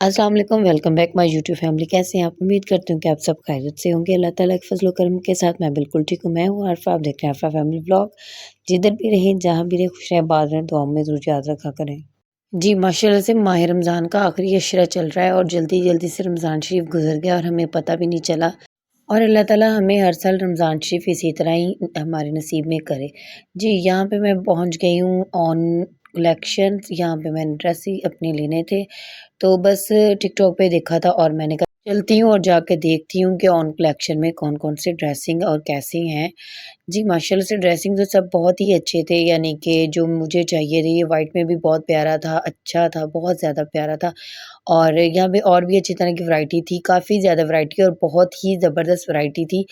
अस्सलाम वालेकुम, welcome back my YouTube family. कैसे हैं आप? उम्मीद करती हूँ कि आप सब खैरियत से होंगे। अल्लाह ताला के फज़ल व करम के साथ मैं बिल्कुल ठीक हूँ। मैं हूँ आरफ़ा, आप देख रहे हैं आरफ़ा फैमिली व्लॉग। जिधर भी रहें, जहाँ भी रहें, खुश रहें, आबाद रहें, दुआओं में ज़रूर याद रखा करें। जी, माशाल्लाह से माह रमज़ान का आखिरी अशरा चल रहा है और जल्दी-जल्दी से रमज़ान शरीफ गुज़र गया और हमें पता भी नहीं चला। और अल्लाह ताला हमें हर साल रमज़ान शरीफ इसी तरह ही हमारे नसीब में करे। जी, यहाँ पे मैं पहुँच गई हूँ ऑन कलेक्शन। यहाँ पे मैंने ड्रेस ही अपने लेने थे। तो बस टिकटॉक पे देखा था और मैंने कहा चलती हूँ और जाके देखती हूँ कि ऑन कलेक्शन में कौन-कौन से ड्रेसिंग और कैसी हैं। जी, माशाल्लाह से ड्रेसिंग तो सब बहुत ही अच्छे थे, यानी कि जो मुझे चाहिए थे, ये व्हाइट में भी बहुत प्यारा था, अच्छा था, बहुत ज़्यादा प्यारा था। और यहाँ पे और भी अच्छी तरह की वैरायटी थी, काफ़ी ज़्यादा वैरायटी और बहुत ही ज़बरदस्त वैरायटी थी।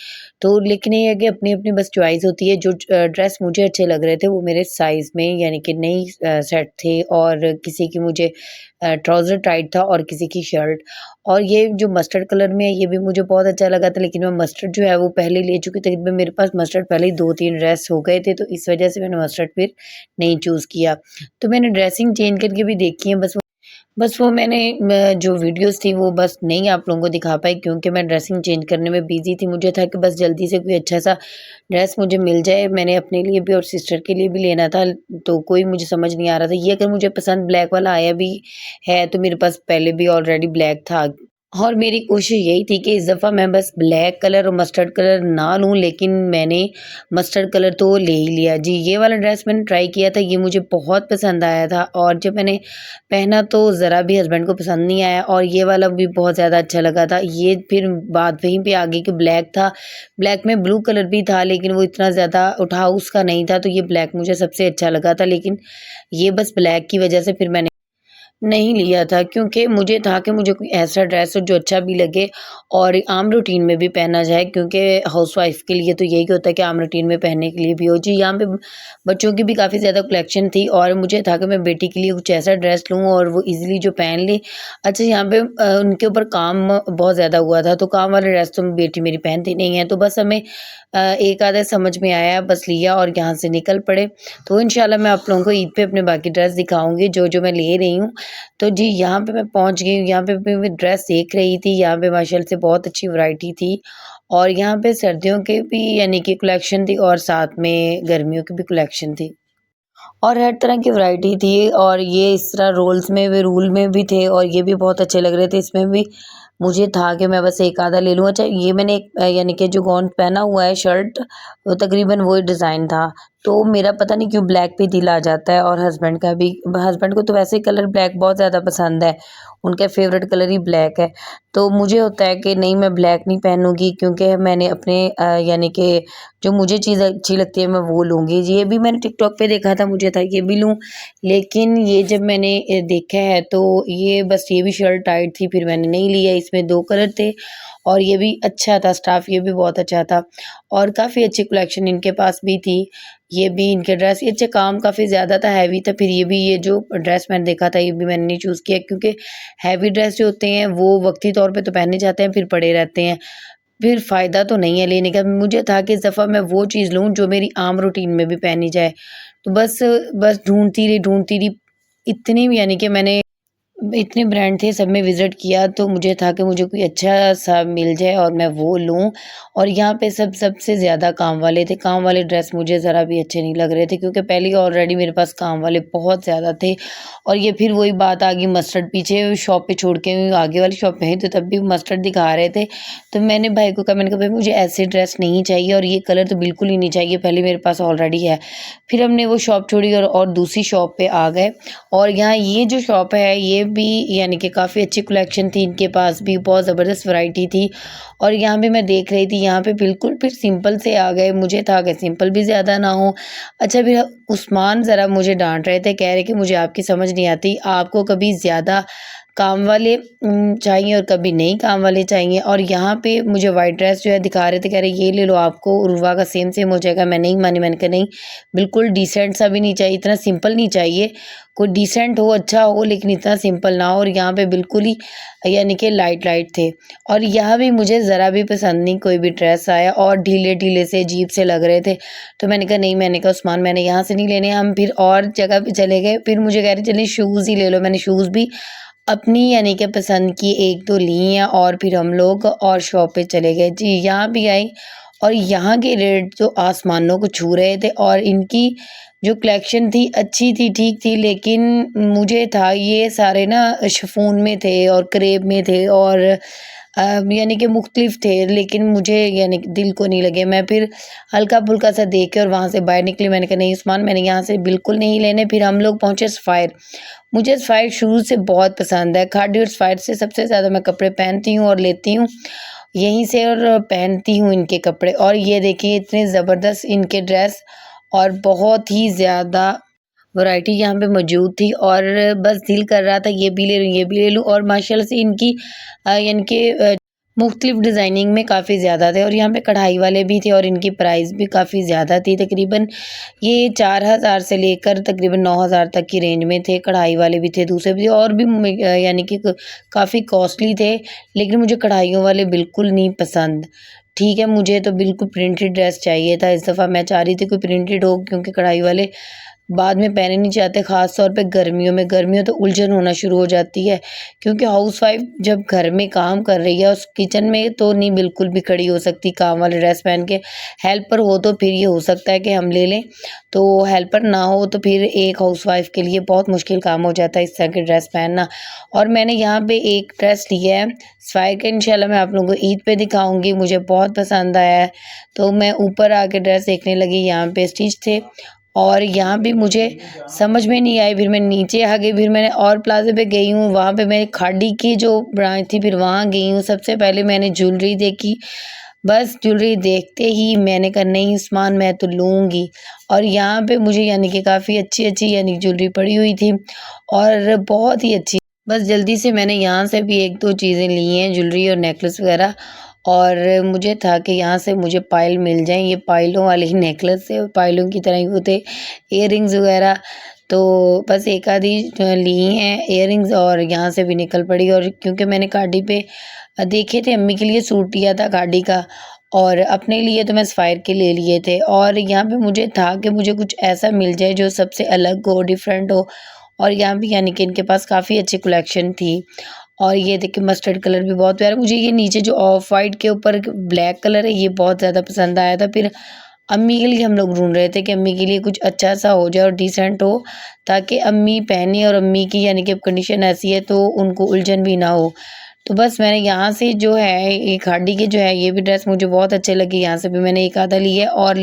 तो लेकिन ये है कि अपनी-अपनी बस चॉइस होती है, जो ड्रेस मुझे अच्छे लग रहे थे, वो मेरे साइज़ में यानी कि नहीं सेट थे और किसी की मुझे ट्राउज़र टाइट था और किसी की शर्ट। और ये जो मस्टर्ड कलर में है, ये भी मुझे बहुत अच्छा लगा था, लेकिन मैं मस्टर्ड जो है वो पहले ले चुकी थी। तकरीबन मेरे पास मस्टर्ड पहले ही 2-3 ड्रेस हो गए थे, तो इस वजह से मैंने मस्टर्ड फिर नहीं चूज़ किया। तो मैंने ड्रेसिंग चेंज करके भी देखी है, बस वो मैंने जो वीडियोज़ थी वो बस नहीं आप लोगों को दिखा पाई, क्योंकि मैं ड्रेसिंग चेंज करने में बिज़ी थी। मुझे था कि बस जल्दी से कोई अच्छा-सा ड्रेस मुझे मिल जाए। मैंने अपने लिए भी और सिस्टर के लिए भी लेना था, तो कोई मुझे समझ नहीं आ रहा था। ये अगर मुझे पसंद ब्लैक वाला आया भी है, तो मेरे पास पहले भी ऑलरेडी ब्लैक था। और मेरी कोशिश यही थी कि इस दफ़ा मैं बस ब्लैक कलर और मस्टर्ड कलर ना लूँ, लेकिन मैंने मस्टर्ड कलर तो ले ही लिया। जी, ये वाला ड्रेस मैंने ट्राई किया था, ये मुझे बहुत पसंद आया था और जब मैंने पहना तो ज़रा भी हस्बैंड को पसंद नहीं आया और ये वाला भी बहुत ज़्यादा अच्छा लगा था। ये फिर बात वहीं पे आ गई कि ब्लैक था, ब्लैक में ब्लू कलर भी था, लेकिन वो इतना ज़्यादा उठाऊ उसका नहीं था, तो ये ब्लैक मुझे सबसे अच्छा लगा था। लेकिन ये बस ब्लैक की वज़ह से फिर मैंने नहीं लिया था, क्योंकि मुझे था कि मुझे कोई ऐसा ड्रेस हो जो अच्छा भी लगे और आम रूटीन में भी पहना जाए, क्योंकि हाउसवाइफ के लिए तो यही होता है कि आम रूटीन में पहनने के लिए भी हो। जी, यहाँ पे बच्चों की भी काफ़ी ज़्यादा कलेक्शन थी और मुझे था कि मैं बेटी के लिए कुछ ऐसा ड्रेस लूँ और वो ईज़िली जो पहन ले। अच्छा, यहाँ पे उनके ऊपर काम बहुत ज़्यादा हुआ था, तो काम वाले ड्रेस तो बेटी मेरी पहनती नहीं है, तो बस हमें एक आधा समझ में आया, बस लिया और यहाँ से निकल पड़े। तो इंशाल्लाह मैं आप लोगों को ईद पे अपने बाकी ड्रेस दिखाऊँगी, जो-जो मैं ले रही हूँ। तो जी, यहाँ पे मैं पहुँच गई हूँ, यहाँ पे भी मैं ड्रेस देख रही थी, यहाँ पे माशाल्लाह से बहुत अच्छी वैरायटी थी और यहाँ पे सर्दियों के भी यानी कि कलेक्शन थी और साथ में गर्मियों की भी कलेक्शन थी। और हर तरह की वैरायटी थी और ये इस तरह रोल्स में भी रूल में भी थे और ये भी बहुत अच्छे लग रहे थे। इसमें भी मुझे था कि मैं बस एक आधा ले लूँ। अच्छा, ये मैंने एक यानी कि जो गाउन पहना हुआ है शर्ट, वो तकरीबन वही डिज़ाइन था। तो मेरा पता नहीं क्यों ब्लैक पे दिल आ जाता है और हस्बैंड का भी। हस्बैंड को तो वैसे ही कलर ब्लैक बहुत ज़्यादा पसंद है, उनका फ़ेवरेट कलर ही ब्लैक है। तो मुझे होता है कि नहीं, मैं ब्लैक नहीं पहनूँगी, क्योंकि मैंने अपने यानी कि जो मुझे चीज़ अच्छी लगती है मैं वो लूँगी। ये भी मैंने टिकटॉक पे देखा था, मुझे था ये भी लूँ, लेकिन ये जब मैंने देखा है तो ये बस ये भी शर्ट टाइट थी, फिर मैंने नहीं लिया। इसमें 2 कलर थे और ये भी अच्छा था, स्टाफ ये भी बहुत अच्छा था और काफ़ी अच्छी कलेक्शन इनके पास भी थी। ये भी इनके ड्रेस ये अच्छा, काम काफ़ी ज़्यादा था, हैवी था। फिर ये भी ये जो ड्रेस मैंने देखा था, ये भी मैंने नहीं चूज़ किया, क्योंकि हैवी ड्रेस जो होते हैं वो वक़्ती तौर पे तो पहने जाते हैं, फिर पड़े रहते हैं। फिर फ़ायदा तो नहीं है लेने का। मुझे था कि इस दफ़ा मैं वो चीज़ लूँ जो मेरी आम रूटीन में भी पहनी जाए। तो बस ढूँढती रही, इतनी यानी कि मैंने इतने ब्रांड थे, सब में विज़िट किया, तो मुझे था कि मुझे कोई अच्छा-सा मिल जाए और मैं वो लूँ। और यहाँ पे सबसे ज़्यादा काम वाले थे। काम वाले ड्रेस मुझे ज़रा भी अच्छे नहीं लग रहे थे, क्योंकि पहले ही ऑलरेडी मेरे पास काम वाले बहुत ज़्यादा थे और ये फिर वही बात आ गई मस्टर्ड। पीछे शॉप पे छोड़ के आगे वाली शॉप में ही तो तब भी मस्टर्ड दिखा रहे थे। तो मैंने भाई को कहा, मैंने कहा, भाई मुझे ऐसे ड्रेस नहीं चाहिए और ये कलर तो बिल्कुल ही नहीं चाहिए, पहले मेरे पास ऑलरेडी है। फिर हमने वो शॉप छोड़ी और दूसरी शॉप पे आ गए और यहाँ ये जो शॉप है ये भी यानी कि काफ़ी अच्छी कलेक्शन थी, इनके पास भी बहुत ज़बरदस्त वैरायटी थी और यहाँ भी मैं देख रही थी, यहाँ पे बिल्कुल फिर सिंपल से आ गए। मुझे था कि सिंपल भी ज़्यादा ना हो। अच्छा, फिर उस्मान ज़रा मुझे डांट रहे थे, कह रहे कि मुझे आपकी समझ नहीं आती, आपको कभी ज़्यादा काम वाले चाहिए और कभी नहीं काम वाले चाहिए। और यहाँ पे मुझे वाइट ड्रेस जो है दिखा रहे थे, कह रहे ये ले लो, आपको उर्वा का सेम सेम हो जाएगा। मैं नहीं मानी, मैंने कहा नहीं, बिल्कुल डिसेंट सा भी नहीं चाहिए, इतना सिंपल नहीं चाहिए। कोई डिसेंट हो, अच्छा हो, लेकिन इतना सिंपल ना हो। और यहाँ पे बिल्कुल ही यानी कि लाइट थे और यहाँ भी मुझे ज़रा भी पसंद नहीं कोई भी ड्रेस आया और ढीले-ढीले से अजीब से लग रहे थे। तो मैंने कहा नहीं, मैंने कहा उस्मान, मैंने यहाँ से नहीं लेने। हम फिर और जगह पे चले गए, फिर मुझे कह रहे चलिए शूज़ ही ले लो। मैंने शूज़ भी अपनी यानी कि पसंद की 1-2 ली हैं और फिर हम लोग और शॉप पे चले गए। जी, यहाँ भी आई और यहाँ के रेट तो आसमानों को छू रहे थे और इनकी जो कलेक्शन थी अच्छी थी, ठीक थी, लेकिन मुझे था ये सारे ना शिफॉन में थे और क्रेप में थे और यानी कि मुख्तलिफ थे, लेकिन मुझे यानी कि दिल को नहीं लगे। मैं फिर हल्का-फुल्का सा देख के और वहाँ से बाहर निकली। मैंने कहा नहीं उस्मान, मैंने यहाँ से बिल्कुल नहीं लेने। फिर हम लोग पहुँचे सफ़ायर। मुझे सफ़ायर शुरू से बहुत पसंद है। खादी और सफ़ायर से सबसे ज़्यादा मैं कपड़े पहनती हूँ और लेती हूँ यहीं से और पहनती हूँ इनके कपड़े। और ये देखिए इतने ज़बरदस्त इनके ड्रेस और बहुत ही ज़्यादा वैरायटी यहाँ पे मौजूद थी और बस दिल कर रहा था ये भी ले लूँ, ये भी ले लूँ। और माशाल्लाह से इनकी यानी कि मुख्तलिफ डिज़ाइनिंग में काफ़ी ज़्यादा थे और यहाँ पे कढ़ाई वाले भी थे और इनकी प्राइस भी काफ़ी ज़्यादा थी। तकरीबन ये 4000 से लेकर तकरीबन 9000 तक की रेंज में थे। कढ़ाई वाले भी थे, दूसरे भी और भी यानी कि काफ़ी कॉस्टली थे, लेकिन मुझे कढ़ाइयों वाले बिल्कुल नहीं पसंद। ठीक है, मुझे तो बिल्कुल प्रिंटेड ड्रेस चाहिए था। इस दफ़ा मैं चाह रही थी कोई प्रिंटेड हो, क्योंकि कढ़ाई वाले बाद में पहने नहीं जाते, ख़ास तौर पे गर्मियों में। गर्मियों तो उलझन होना शुरू हो जाती है, क्योंकि हाउसवाइफ़ जब घर में काम कर रही है उस किचन में तो नहीं बिल्कुल भी खड़ी हो सकती काम वाले ड्रेस पहन के। हेल्पर हो तो फिर ये हो सकता है कि हम ले लें, तो हेल्पर ना हो तो फिर एक हाउसवाइफ़ के लिए बहुत मुश्किल काम हो जाता है इस तरह की ड्रेस पहनना। और मैंने यहाँ पे एक ड्रेस लिया है सफ़ायर का, इंशाल्लाह मैं आप लोगों को ईद पे दिखाऊँगी। मुझे बहुत पसंद आया है, तो मैं ऊपर आके ड्रेस देखने लगी, यहाँ पे स्टिच थे और यहाँ भी मुझे समझ में नहीं आई। फिर मैं नीचे आ गई, फिर मैंने और प्लाज़े पे गई हूँ, वहाँ पे मैं खाड़ी की जो ब्रांच थी फिर वहाँ गई हूँ। सबसे पहले मैंने ज्वेलरी देखी, बस ज्वेलरी देखते ही मैंने कहा नहीं उस्मान मैं तो लूँगी। और यहाँ पे मुझे यानी कि काफ़ी अच्छी-अच्छी यानी ज्वेलरी पड़ी हुई थी और बहुत ही अच्छी। बस जल्दी से मैंने यहाँ से भी 1-2 चीज़ें ली हैं, ज्वेलरी और नेकलेस वग़ैरह। और मुझे था कि यहाँ से मुझे पायल मिल जाएँ, ये पायलों वाले ही नेकलेस थे, पायलों की तरह ही वो थे, इयररिंग्स वग़ैरह। तो बस एक आधी ली हैं इयररिंग्स और यहाँ से भी निकल पड़ी। और क्योंकि मैंने कार्डी पे देखे थे, अम्मी के लिए सूट लिया था कार्डी का और अपने लिए तो मैं सफ़ायर के ले लिए थे। और यहाँ पे मुझे था कि मुझे कुछ ऐसा मिल जाए जो सबसे अलग हो, डिफरेंट हो। और यहाँ भी यानी कि इनके पास काफ़ी अच्छी कलेक्शन थी। और ये देखिए मस्टर्ड कलर भी बहुत प्यारा, मुझे ये नीचे जो ऑफ वाइट के ऊपर ब्लैक कलर है ये बहुत ज़्यादा पसंद आया था। फिर अम्मी के लिए हम लोग ढूंढ रहे थे कि अम्मी के लिए कुछ अच्छा सा हो जाए और डिसेंट हो, ताकि अम्मी पहने और अम्मी की यानी कि अब कंडीशन ऐसी है तो उनको उलझन भी ना हो। तो बस मैंने यहाँ से जो है ये खादी के जो है ये भी ड्रेस मुझे बहुत अच्छे लगे, यहाँ से भी मैंने एक आधा लिया और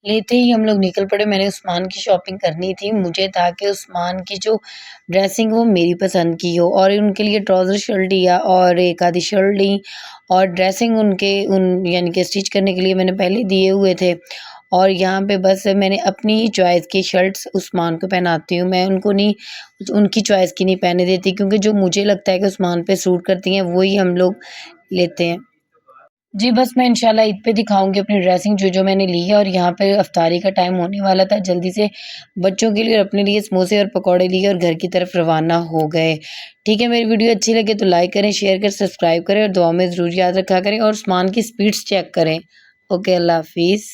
लेते ही हम लोग निकल पड़े। मैंने उस्मान की शॉपिंग करनी थी, मुझे था कि उस्मान की जो ड्रेसिंग हो मेरी पसंद की हो और उनके लिए ट्राउज़र शर्ट लिया और एक आधी शर्ट ली और ड्रेसिंग उनके उन यानी कि स्टिच करने के लिए मैंने पहले दिए हुए थे। और यहाँ पे बस मैंने अपनी ही चॉइस की शर्ट्स उस्मान को पहनाती हूँ, मैं उनको नहीं उनकी चॉइस की नहीं पहनने देती, क्योंकि जो मुझे लगता है कि उस्मान पे सूट करती हैं वही हम लोग लेते हैं। जी, बस मैं इंशाल्लाह ईद पे दिखाऊँगी अपनी ड्रेसिंग जो मैंने ली है। और यहाँ पे इफ्तारी का टाइम होने वाला था, जल्दी से बच्चों के लिए और अपने लिए समोसे और पकौड़े लिए और घर की तरफ रवाना हो गए। ठीक है, मेरी वीडियो अच्छी लगे तो लाइक करें, शेयर करें, सब्सक्राइब करें और दुआ में ज़रूर याद रखा करें और उस्मान की स्पीड्स चेक करें। ओके, अल्लाह हाफ़िज़।